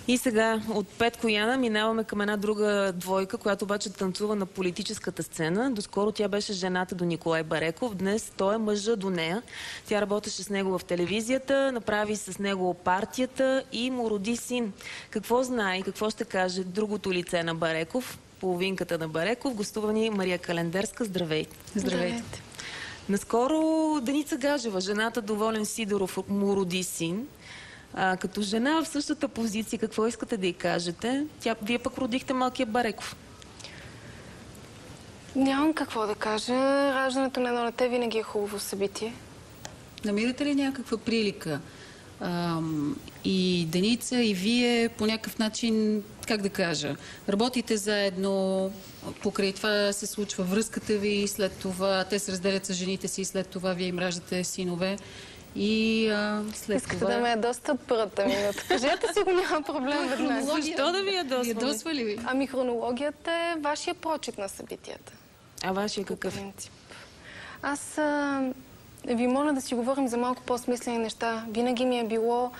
И сега от Петко Яна минаваме към една друга двойка, която обаче танцува на политическата сцена. Доскоро тя беше жената до Николай Бареков. Днес той е мъжа до нея. Тя работеше с него в телевизията, направи с него партията и му роди син. Какво знае и какво ще каже другото лице на Бареков, половинката на Бареков? Гостува ни Мария Календерска. Здравейте! Здравейте! Наскоро Деница Гажева, жената до Волен Сидеров, му роди син. Като жена в същата позиция, какво искате да й кажете? Вие пък родихте малкия Бареков. Нямам какво да кажа. Раждането на едно дете винаги е хубаво събитие. Намирате ли някаква прилика? И Деница, и вие по някакъв начин, как да кажа, работите заедно, покрай това се случва връзката ви, след това те се разделят с жените си, след това вие им раждате синове. И след Искате това... да ме ядосат първата минута. Кажете си го, няма проблем веднага. Защо да ви ядосва ли ви? Ами хронологията е вашия прочит на събитията. А вашия какъв? Аз ви моля да си говорим за малко по-смислени неща. Винаги ми е било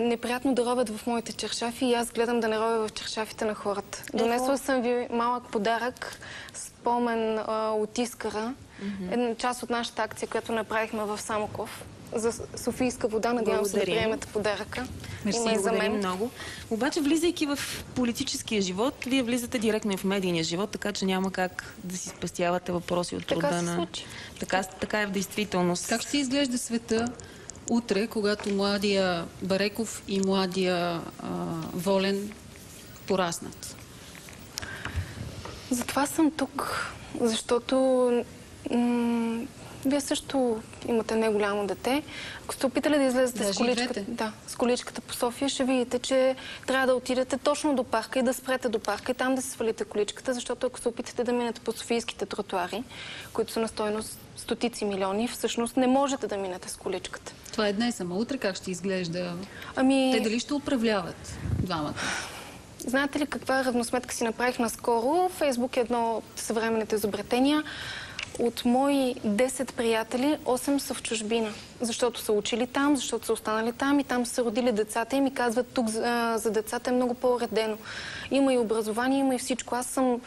неприятно да робят в моите чершафи и аз гледам да не робя в чершафите на хората. Донесла съм ви малък подарък, спомен от Искъра. Една част от нашата акция, която направихме в Самоков. За Софийска вода, надявам се да приемете подаръка. Мерси, благодарим много. Обаче, влизайки в политическия живот, вие влизате директно в медийния живот, така че няма как да си спестявате въпроси от труда на... Така е в действителност. Как ще изглежда света утре, когато младия Бареков и младия Волен пораснат? Затова съм тук, защото вие също имате неголямо дете. Ако сте опитали да излезете с количката по София, ще видите, че трябва да отидете точно до парка и да спрете до парка и там да се свалите количката, защото ако се опитате да минете по софийските тротуари, които са на стойност стотици милиони, всъщност не можете да минете с количката. Това е днес, ама утре как ще изглежда? Те дали ще управляват двамата? Знаете ли каква равносметка си направих наскоро? Фейсбук е едно от съвременните изобретения. От мои 10 приятели, 8 са в чужбина. Защото са учили там, защото са останали там и там са родили децата им и казват, тук за децата е много по-уредено. Има и образование, има и всичко. Аз съм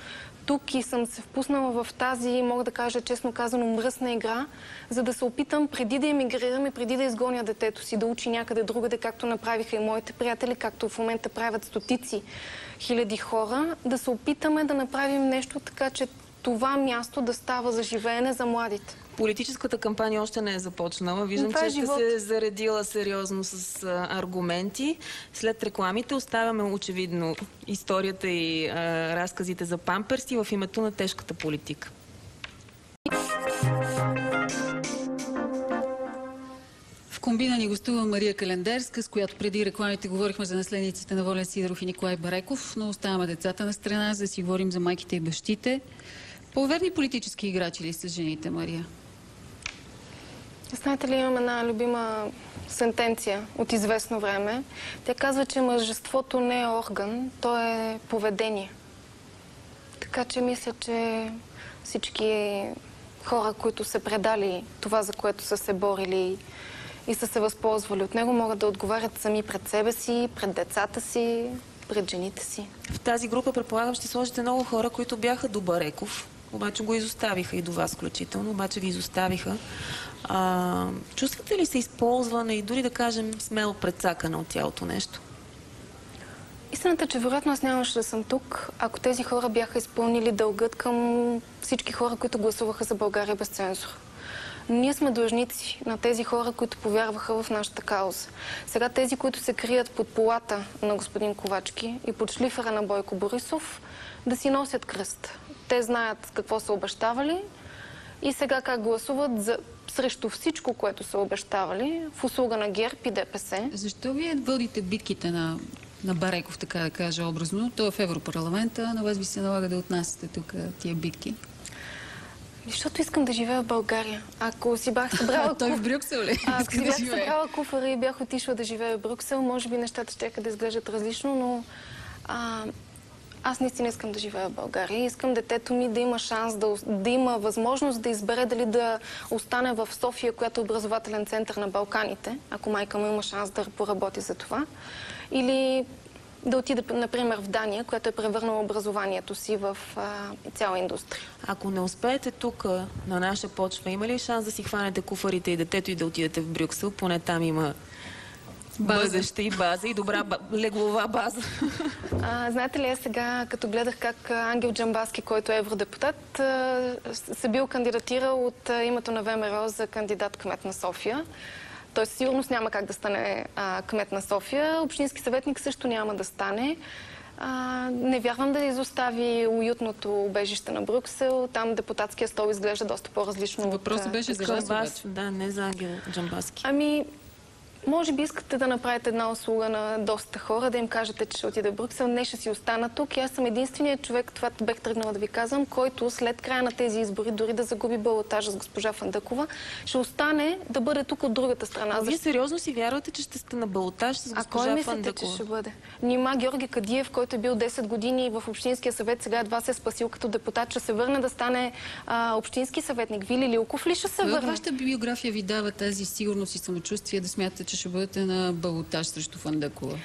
тук и съм се впуснала в тази, мога да кажа честно казано, мръсна игра, за да се опитам преди да емигрирам и преди да изгоня детето си, да учи някъде другаде, както направиха и моите приятели, както в момента правят стотици хиляди хора, да се опитаме да направим нещо така, че това място да става за живеене за младите. Политическата кампания още не е започнала. Виждам, че сте се заредила сериозно с аргументи. След рекламите оставяме очевидно историята и разказите за памперси в името на тежката политика. В комбина ни гостува Мария Календерска, с която преди рекламите говорихме за наследниците на Волен Сидеров и Николай Бареков, но оставаме децата на страна, за да си говорим за майките и бащите. По-верни политически играчи ли са жените, Мария? Знаете ли, имам една любима сентенция от известно време. Тя казва, че мъжеството не е орган, то е поведение. Така че мисля, че всички хора, които са предали това, за което са се борили и са се възползвали от него, могат да отговарят сами пред себе си, пред децата си, пред жените си. В тази група, предполагам, ще сложите много хора, които бяха до Бареков, обаче го изоставиха и до вас включително, обаче ви изоставиха. Чувствате ли се използване и дори да кажем смело прецакана от цялото нещо? Истината е, че вероятно аз нямаше да съм тук, ако тези хора бяха изпълнили дългът към всички хора, които гласуваха за България без цензура. Ние сме длъжници на тези хора, които повярваха в нашата кауза. Сега тези, които се крият под полата на господин Ковачки и под шлифера на Бойко Борисов, да си носят кръст. Те знаят какво са обещавали и сега как гласуват срещу всичко, което са обещавали в услуга на ГЕРБ и ДПС. Защо вие водите битките на Бареков, така да кажа образно? Той е в Европарламента, на вас ви се налага да отнасяте тук тия битки. Защото искам да живея в България. Ако си бях събрала... Той в Брюксел ли? Ако си бях събрала куфара и бях отишла да живея в Брюксел, може би нещата ще да изглеждат различно, но аз наистина искам да живея в България. Искам детето ми да има шанс, да има възможност да избере дали да остане в София, която е образователен център на Балканите, ако майка му има шанс да поработи за това. или да отиде, например, в Дания, която е превърнала образованието си в цяла индустрия. Ако не успеете тук на наша почва, има ли шанс да си хванете куфарите и детето и да отидете в Брюксел? Поне там има бъдеще и база, и добра леглова база. Знаете ли, аз сега, като гледах как Ангел Джамбазки, който е евродепутат, се бил кандидатирал от името на ВМРО за кандидат кмет на София. Той със сигурност няма как да стане кмет на София. Общински съветник също няма да стане. Не вярвам да изостави уютното убежище на Брюксел. Там депутатския стол изглежда доста по-различно. Въпросът беше за вас, да, не за Ангел Джамбазки. Може би искате да направите една услуга на доста хора, да им кажете, че ще отиде в Брюксел. Не, ще си остана тук. И аз съм единственият човек, това бех тръгнала да ви казвам, който след края на тези избори, дори да загуби балотажа с госпожа Фандъкова, ще остане да бъде тук от другата страна. Вие сериозно си вярвате, че ще сте на балотаж с госпожа Фандъкова? А кой мислите, че ще бъде? Нима Георги Кадиев, който е бил 10 години в Общинския съвет, сега едва се е спасил като депутат, ще се върне да стане общински съветник. Вили Лилков ли ще се върне? Вашата биография ви дава тази сигурност и самочувствие да смятате, че ще бъдете на балотаж срещу Фандъкова?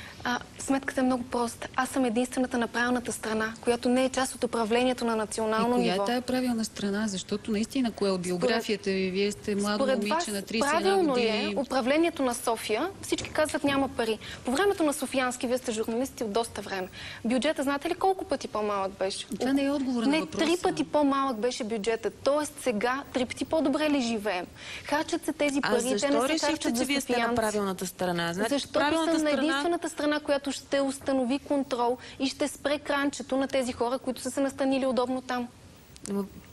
Сметката е много проста. Аз съм единствената на правилната страна, която не е част от управлението на национално ниво. Коя е тая правилна страна? Защото наистина, кое от биографията ви? Вие сте младо момиче на 31 години. Правилно е управлението на София. Всички казват няма пари. По времето на Софиянски, вие сте журналисти от доста време. Бюджета, знаете ли колко пъти по-малък беше? Това не е отговор на въпроса. Не, 3 пъти по-малък беше бюджетът. Тоест сега 3 пъти по-добре ли живеем? Харчат се тези пари, те не се харчат за вие сте на правилната страна? Защото съм на единствената страна, която ще установи контрол и ще спре кранчето на тези хора, които са се настанили удобно там.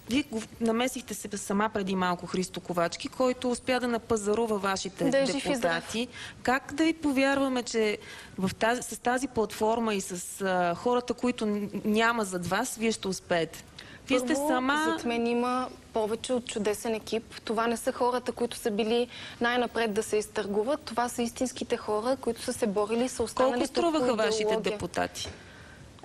Вие намесихте се сама преди малко Христо Ковачки, който успя да напазарува вашите депутати. Как да ви повярваме, че с тази платформа и с хората, които няма зад вас, вие ще успеете? Вие сте сама... Зад мен има повече от чудесен екип. Това не са хората, които са били най-напред да се изтъргуват. Това са истинските хора, които са се борили, са останали... Колко струваха вашите депутати?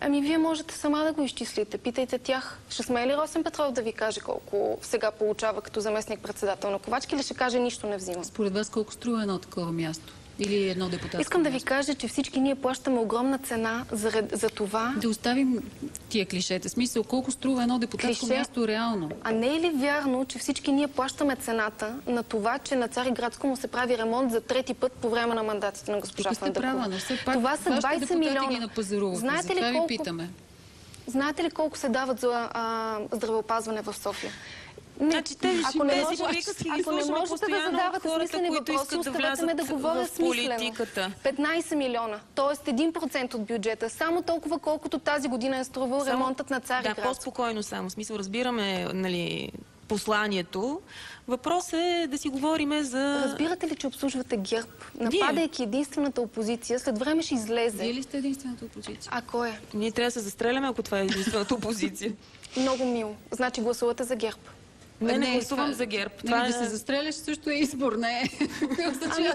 Вие можете сама да го изчислите. Питайте тях. Ще смее ли Росен Петров да ви каже колко сега получава като заместник-председател на Ковачки, или ще каже нищо не взима? Според вас колко струва едно такова място? Или едно депутатско? Искам да ви кажа, че всички ние плащаме огромна цена за това. Да оставим тия клишета. Смисъл, колко струва едно депутатско място реално? А не е ли вярно, че всички ние плащаме цената на това, че на Цариградско му се прави ремонт за трети път по време на мандатите на госпожа Фандъкова? Това са 20 милиона. Знаете ли колко се дават за здравеопазване в София? Ако не можете да задавате смислени въпроси, оставете ме да говоря смислено. 15 милиона, т.е. 1% от бюджета. Само толкова, колкото тази година е струвал ремонтът на Цариградско. Да, по-спокойно само. В смисъл, разбираме посланието. Въпрос е да си говориме за... Разбирате ли, че обслужвате ГЕРБ? Нападайки единствената опозиция, след време ще излезе. Вие ли сте единствената опозиция? А кой е? Ние трябва да се застреляме, ако това е единствената опозиция. Много мило. Значи гласувате за ГЕРБ. Не гласувам за ГЕРБ. Да се застреляш също е избор, не?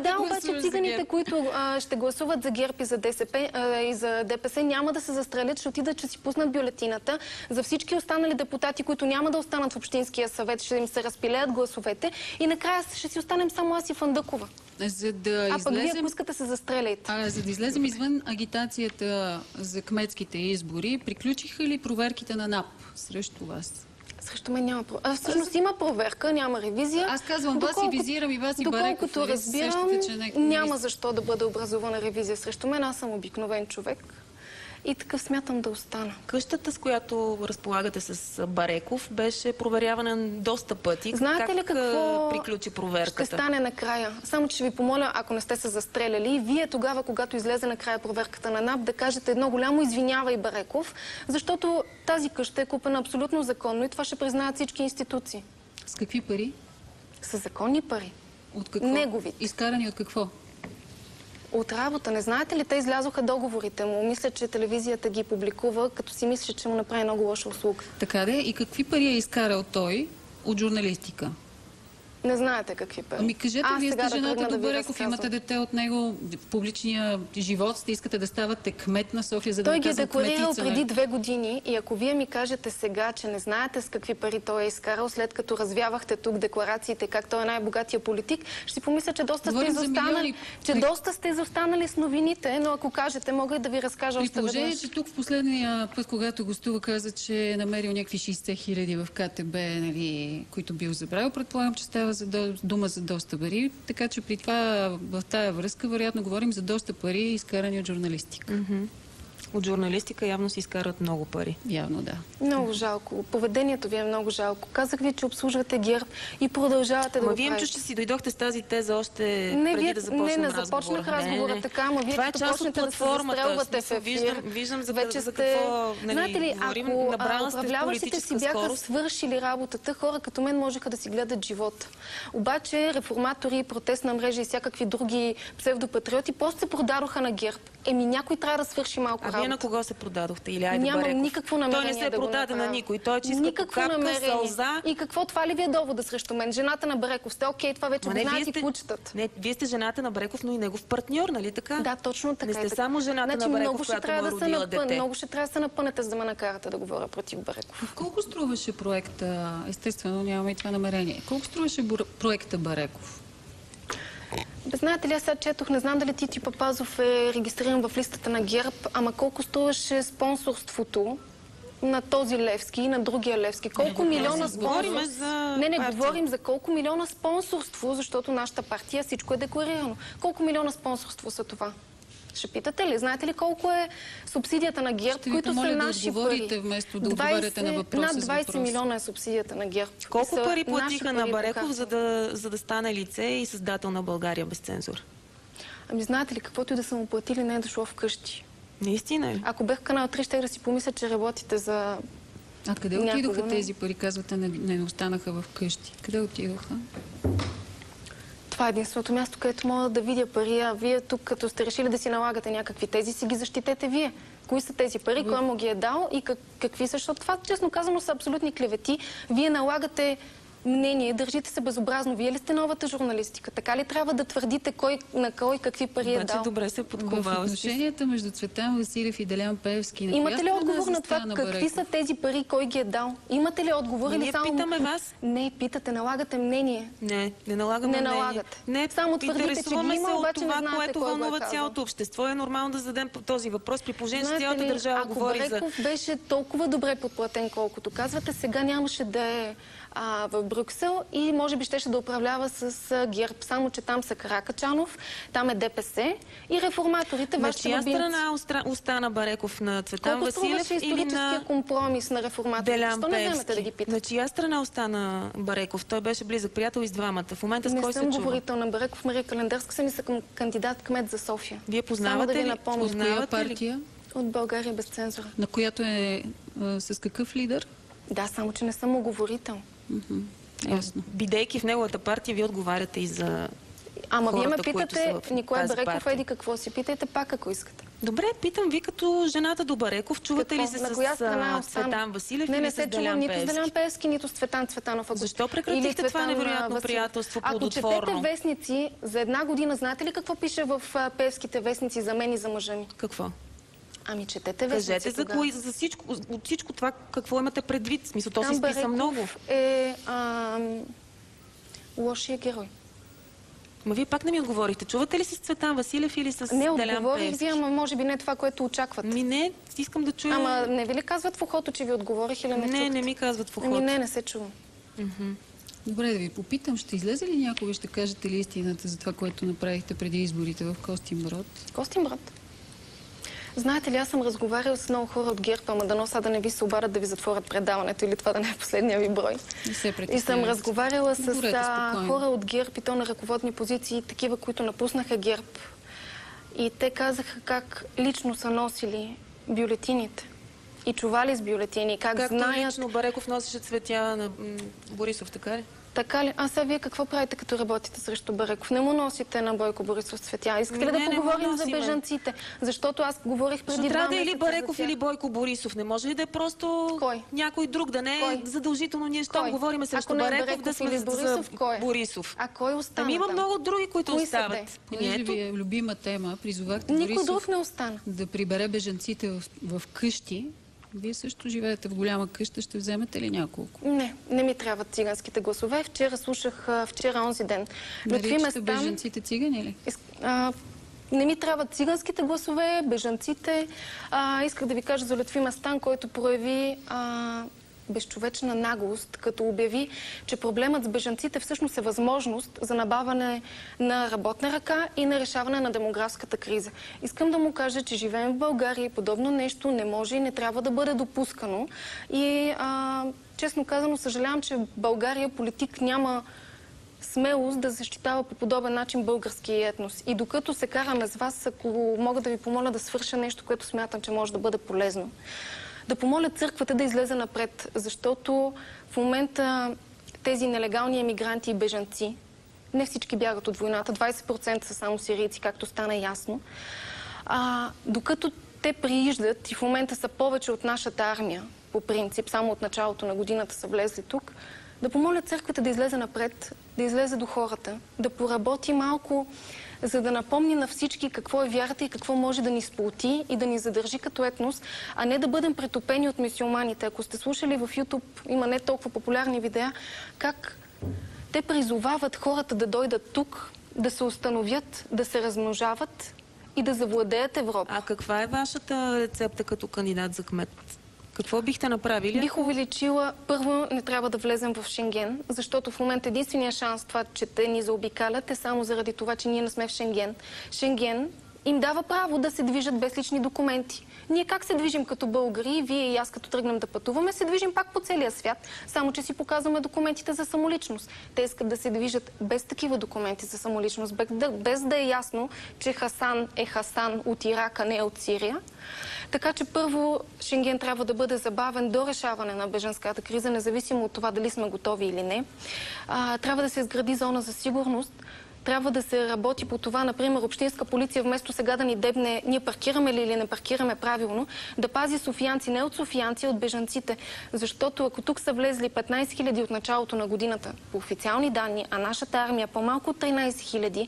Да, обаче циганите, които ще гласуват за ГЕРБ и за ДПС, няма да се застрелят, ще отидат, ще си пуснат бюлетината. За всички останали депутати, които няма да останат в Общинския съвет, ще им се разпилеят гласовете и накрая ще си останем само аз и Фандъкова. Пък вие, ако искате, се застреляйте. За да излезем извън агитацията за кметските избори, приключиха ли проверките на НАП срещу вас? Срещу мен няма проверка. Всъщност има проверка, няма ревизия. Аз казвам вас и визирам и вас и Бареков. Доколкото разбирам, няма защо да бъде образувана ревизия срещу мен. Аз съм обикновен човек. И такъв смятам да остана. Къщата, с която разполагате с Бареков, беше проверявана доста пъти. Знаете ли какво приключи проверката? Ще стане накрая. Само че ще ви помоля, ако не сте се застреляли, вие тогава, когато излезе накрая проверката на НАП, да кажете едно голямо извинявай, Бареков, защото тази къща е купена абсолютно законно и това ще признаят всички институции. С какви пари? С законни пари. От какво? Негови. Изкарани от какво? От работа. Не знаете ли, те излязоха договорите му. Мисля, че телевизията ги публикува, като си мисля, че му направи много лоша услуга. Така де. И какви пари е изкарал той от журналистика? Не знаете какви пари. Ами кажете, вие сте жената до Бареков, разказвам. имате дете от него, в публичния живот сте, искате да ставате кмет на София, за да Той ги е казвам декларирал кметица. преди 2 години и ако вие ми кажете сега, че не знаете с какви пари той е изкарал, след като развявахте тук декларациите, как той е най-богатия политик, ще си помисля, че доста сте изостанали, доста сте изостанали с новините, но ако кажете, мога и да ви разкажа още веднъж. При положение, че тук в последния път, когато гостува, каза, че е намерил някакви 60 хиляди в КТБ, нали, които бил забравил, предполагам, че става дума за доста пари, така че при това, в тая връзка, вероятно говорим за доста пари, изкарани от журналистика. От журналистика явно си изкарат много пари. Явно, да. Много жалко. Поведението ви е много жалко. Казах ви, че обслужвате ГЕРБ и продължавате да го Вие правите. че си дойдохте с тази теза още преди да започнем разговора. Не започнах разговора така, ама вие това е като част от почнете да се платформата. застрелвате в ефир. Виждам за вече какво знаете ли, говорим. ако Набрала сте управляващите си бяха скорост. свършили работата, хора като мен можеха да си гледат живота. Обаче реформатори, протестна мрежа и всякакви други псевдопатриоти просто се продадоха на ГЕРБ. Някой трябва да свърши малко работа. А вие на кого се продадохте? Или Айде Нямам Бареков? никакво намерение. Той не се продаде на никой. Той е чист като капка, сълза. И какво това ли ви е довода срещу мен? Жената на Бареков сте, окей, това вече го знаят и кучетат. Не, вие сте жената на Бареков, но и негов партньор, нали така? Да, точно така. Не сте само жената на Бареков, която му е родила дете. Много ще трябва да се напънете, за да ме накарате да говоря против Бареков. Колко струваше проекта? Естествено, нямаме и това намерение. Колко струваше проекта Бареков? Знаете ли, аз сега четох, не знам дали Тити Папазов е регистриран в листата на ГЕРБ, ама колко струваше спонсорството на този Левски и на другия Левски. Колко милиона спонсорство? Не, говорим за колко милиона спонсорство, защото нашата партия всичко е декларирано. Колко милиона спонсорство са това? Ще питате ли? Знаете ли колко е субсидията на ГЕРБ, които са наши пари? Вместо да отговаряте на въпроса над 20 милиона е субсидията на ГЕРБ. Колко пари платиха на Бареков, за да стане лице и създател на България без цензура? Ами знаете ли, каквото и да са му платили, не е дошло вкъщи. Наистина ли? Ако бях в Канал 3, ще да си помисля, че работите за... А къде отидоха тези пари? Казвате, не останаха в къщи. Къде отидоха? Това е единственото място, където мога да видя пари. А вие тук, като сте решили да си налагате някакви тези, си ги защитете вие. Кои са тези пари, кой му ги е дал и какви са? Защото това, честно казано, са абсолютни клевети. Вие налагате мнение, държите се безобразно. Вие ли сте новата журналистика? Така ли трябва да твърдите кой на кой какви пари е дал? Добре се подковава. В отношенията между Цветан Василев и Делян Пеевски... Имате ли отговор на това какви са тези пари, кой ги е дал? Имате ли отговор или само... Ние питаме вас. Не, питате, налагате мнение. Не налагаме мнение. Не налагате. Не, само твърдите, че ги има, обаче не знаете което вълнува цялото общество. Е нормално да зададем този въпрос, при положение, че цялата държава говори за... Ако Бареков беше толкова добре подплатен, колкото казвате, сега нямаше да е в Брюксел и може би щеше да управлява с ГЕРБ. Само, че там са Каракачанов, там е ДПС и реформаторите, вашите любимци. На чия страна остана Бареков? На Цветан Василев или на компромис на реформаторите? Защо не вземете да ги питате? На чия страна остана Бареков? Той беше близък приятел и с двамата. В момента с кой се чува? Не съм говорител на Бареков. Мария Календарска съм и съм кандидат кмет за София. Вие познавате ли? От коя партия? От България без цензура. На която е с какъв лидер? Да, само че не съм оговорител. Ясно. Бидейки в неговата партия, вие отговаряте и за Ама хората, вие ме питате, Николай Бареков, еди какво си? Питайте пак, ако искате. Добре, питам ви като жената до Бареков. Чувате ли се с Цветан Василев или с Делян Пеевски? Не се чувам нито с Делян Пеевски, нито с Цветан Цветанов. Защо прекратихте това невероятно приятелство плодотворно? Ако четете вестници, за една година, знаете ли какво пише в пеевските вестници за мен и за мъжа ми? Какво? Ами четете вестници. Кажете за всичко това, какво имате предвид? В смисъл, то си списа много. Е лошия герой. Ма вие пак не ми отговорихте. Чувате ли с Цветан Василев или с Делян Пеевски? Не отговорих ви, ама може би не това, което очаквате. Не, искам да чуя... Ама не ви ли казват в ухото, че ви отговорих или не чухте? Не ми казват в ухото. Не се чувам. Добре, да ви попитам, ще излезе ли някога, ще кажете ли истината за това, което направихте преди изборите в Костинброд? Костинброд? Знаете ли, аз съм разговарял с много хора от ГЕРБ, ама дано сега да не ви се обадят да ви затворят предаването или това да не е последния ви брой. И съм разговаряла с хора от ГЕРБ и то на ръководни позиции, такива, които напуснаха ГЕРБ. И те казаха как лично са носили бюлетините и чували с бюлетини, как знаят... Както лично Бареков носеше цветя на Борисов, така ли? Така ли? А сега вие какво правите, като работите срещу Бареков? Не му носите на Бойко Борисов цветя. Искате ли да поговорим за бежанците? Защото аз говорих преди 2 месеца. Трябва да е или Бареков, или Бойко Борисов. Не може ли да е просто някой друг, да не е задължително ние щом говорим срещу Бареков, да сме за Борисов? А кой остана? Ами има много други, които остават. Понеже ви е любима тема, призовахте никой друг не остана да прибере бежанците в къщи. Вие също живеете в голяма къща, ще вземете ли няколко? Не ми трябват циганските гласове. Вчера слушах, онзи ден. Наричате бежанците цигани ли? Не ми трябват циганските гласове, бежанците. Исках да ви кажа за Лютви Местан, който прояви безчовечна наглост, като обяви, че проблемът с бежанците всъщност е възможност за набавяне на работна ръка и на решаване на демографската криза. Искам да му кажа, че живеем в България и подобно нещо не може и не трябва да бъде допускано. И честно казано, съжалявам, че в България политик няма смелост да защитава по подобен начин български етнос. И докато се караме с вас, ако мога да ви помоля да свърша нещо, което смятам, че може да бъде полезно. Да помоля църквата да излезе напред, защото в момента тези нелегални емигранти и бежанци, не всички бягат от войната, 20% са само сирийци, както стана ясно, докато те прииждат и в момента са повече от нашата армия, по принцип, само от началото на годината са влезли тук, да помоля църквата да излезе напред, да излезе до хората, да поработи малко, за да напомни на всички какво е вярата и какво може да ни сплоти и да ни задържи като етнос, а не да бъдем претопени от мюсюлманите. Ако сте слушали в YouTube, има не толкова популярни видеа, как те призовават хората да дойдат тук, да се установят, да се размножават и да завладеят Европа. А каква е вашата рецепта като кандидат за кмет? Какво бихте направили? Бих увеличила, първо не трябва да влезем в Шенген, защото в момента единствения шанс това, че те ни заобикалят, е само заради това, че ние не сме в Шенген. Шенген им дава право да се движат без лични документи. Ние как се движим като българи, вие и аз като тръгнем да пътуваме, се движим пак по целия свят, само че си показваме документите за самоличност. Те искат да се движат без такива документи за самоличност, без да е ясно, че Хасан е Хасан от Ирак, а не от Сирия. Така че първо Шенген трябва да бъде забавен до решаване на бежанската криза, независимо от това дали сме готови или не. Трябва да се изгради зона за сигурност. Трябва да се работи по това, например, общинска полиция, вместо сега да ни дебне, ние паркираме ли или не паркираме правилно, да пази софиянци, не от софиянци, а от бежанците. Защото ако тук са влезли 15 000 от началото на годината, по официални данни, а нашата армия по-малко от 13 000,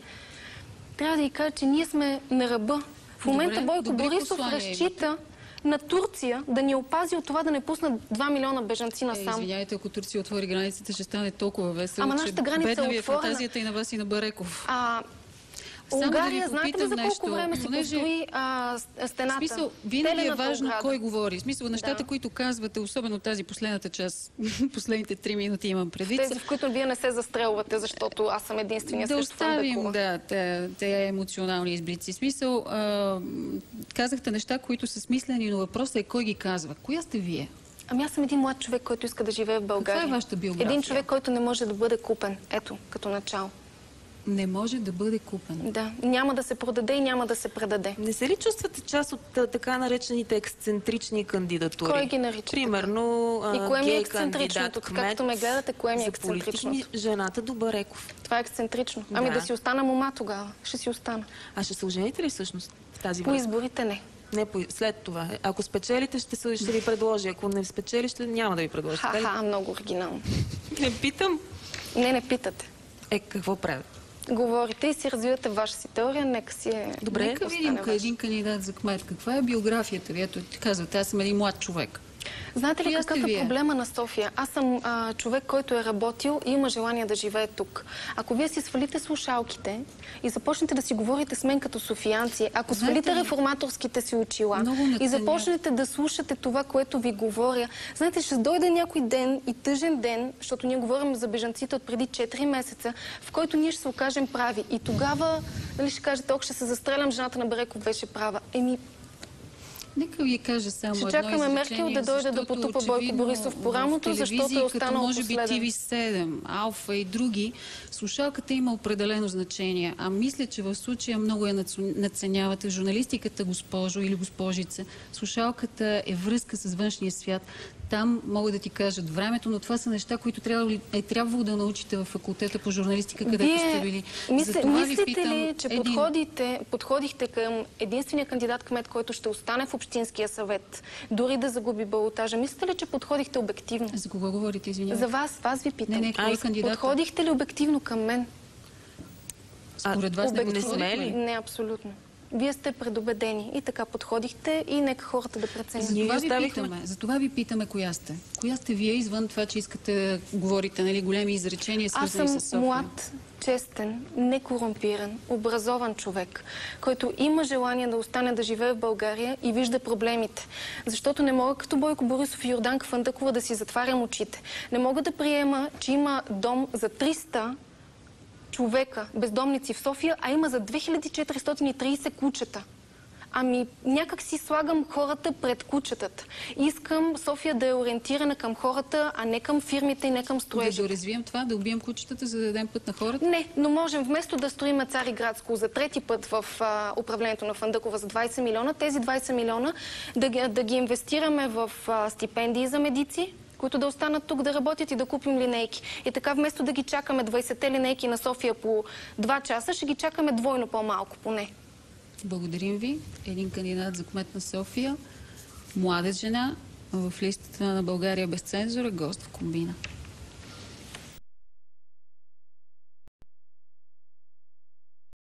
трябва да ви кажа, че ние сме на ръба. В момента Бойко Борисов разчита на Турция да ни опази от това да не пуснат 2 милиона бежанци насам. Извиняйте, ако Турция отвори границите, ще стане толкова весело, че бедна ви е фантазията и на вас и на Бареков. Унгария, знаете ли за колко време се построи стената? Смисъл, винаги е важно кой говори. Смисъл, нещата, които казвате, особено тази последната част, последните 3 минути имам предвид. Тези, в които вие не се застрелвате, защото аз съм единствения срещу Фандекова. Да, те емоционални изблици. Смисъл, казахте неща, които са смислени, но въпросът е кой ги казва. Коя сте вие? Ами аз съм един млад човек, който иска да живее в България. Каква е вашата биография? Един човек, който не може да бъде купен. Ето, като начало. Не може да бъде купен. Да, няма да се продаде и няма да се предаде. Не се ли чувствате част от така наречените ексцентрични кандидатури? Кой ги нарича? Примерно гей кандидат кмет. Както ме гледате, кое ми е ексцентрично? Жената до Бареков. Това е ексцентрично. Ами да си остана мома тогава. Ще си остана. А ще се ожените ли всъщност в тази връзка? По изборите не. Не, след това. Ако спечелите, ще ви предложи. Ако не спечелите, няма да ви предложи. Много оригинално. Не питам. Не питате. Какво правят? Говорите и си развивате ваша си теория, нека си е... Добре, нека видим един кандидат за кмет. Каква е биографията ви? Ето, казвате, аз съм един млад човек. Знаете ли какъв е проблема на София? Аз съм човек, който е работил и има желание да живее тук. Ако вие си свалите слушалките и започнете да си говорите с мен като софиянци, ако свалите реформаторските си очила и започнете да слушате това, което ви говоря, знаете, ще дойде някой ден и тъжен ден, защото ние говорим за бежанците от преди 4 месеца, в който ние ще се окажем прави. И тогава, нали ще кажете, ще се застрелям, жената на Бареков беше права. Нека ви кажа само Ще едно чакаме Меркел изречение, да дойде да защото потупа Бойко очевидно Борисов по рамото, в защото е телевизии, останал като може би последен. TV7, Алфа и други, слушалката има определено значение. А мисля, че в случая много я надценявате. В журналистиката, госпожо или госпожица, слушалката е връзка с външния свят. Там могат да ти кажат времето, но това са неща, които е трябвало да научите в факултета по журналистика, където сте били. Мислите ли, че подходихте към единствения кандидат кмет, който ще остане в Общинския съвет, дори да загуби балотажа? Мислите ли, че подходихте обективно? За кого говорите, извинявайте? За вас ви питам. Не, кой е кандидатът? Подходихте ли обективно към мен? Според вас не сме ли? Не, абсолютно. Вие сте предубедени и така подходихте и нека хората да преценят. За това ви питаме коя сте. Коя сте вие, извън това, че искате да говорите, нали, големи изречения, свързани с София? Аз съм млад, честен, некорумпиран, образован човек, който има желание да остане да живее в България и вижда проблемите. Защото не мога като Бойко Борисов и Йорданка Фандъкова да си затварям очите. Не мога да приема, че има дом за 300 човека бездомници в София, а има за 2430 кучета. Ами някак си слагам хората пред кучетата. Искам София да е ориентирана към хората, а не към фирмите и не към строежите. Да доразвием това, да убием кучетата, за да дадем път на хората? Не, но можем вместо да строим Цариградско за трети път в управлението на Фандъкова за 20 милиона, тези 20 милиона да ги инвестираме в стипендии за медици, които да останат тук да работят и да купим линейки. И така вместо да ги чакаме 20-те линейки на София по 2 часа, ще ги чакаме двойно по-малко поне. Благодарим ви. Един кандидат за кмет на София, млада жена в листата на България без цензура, гост в Комбина.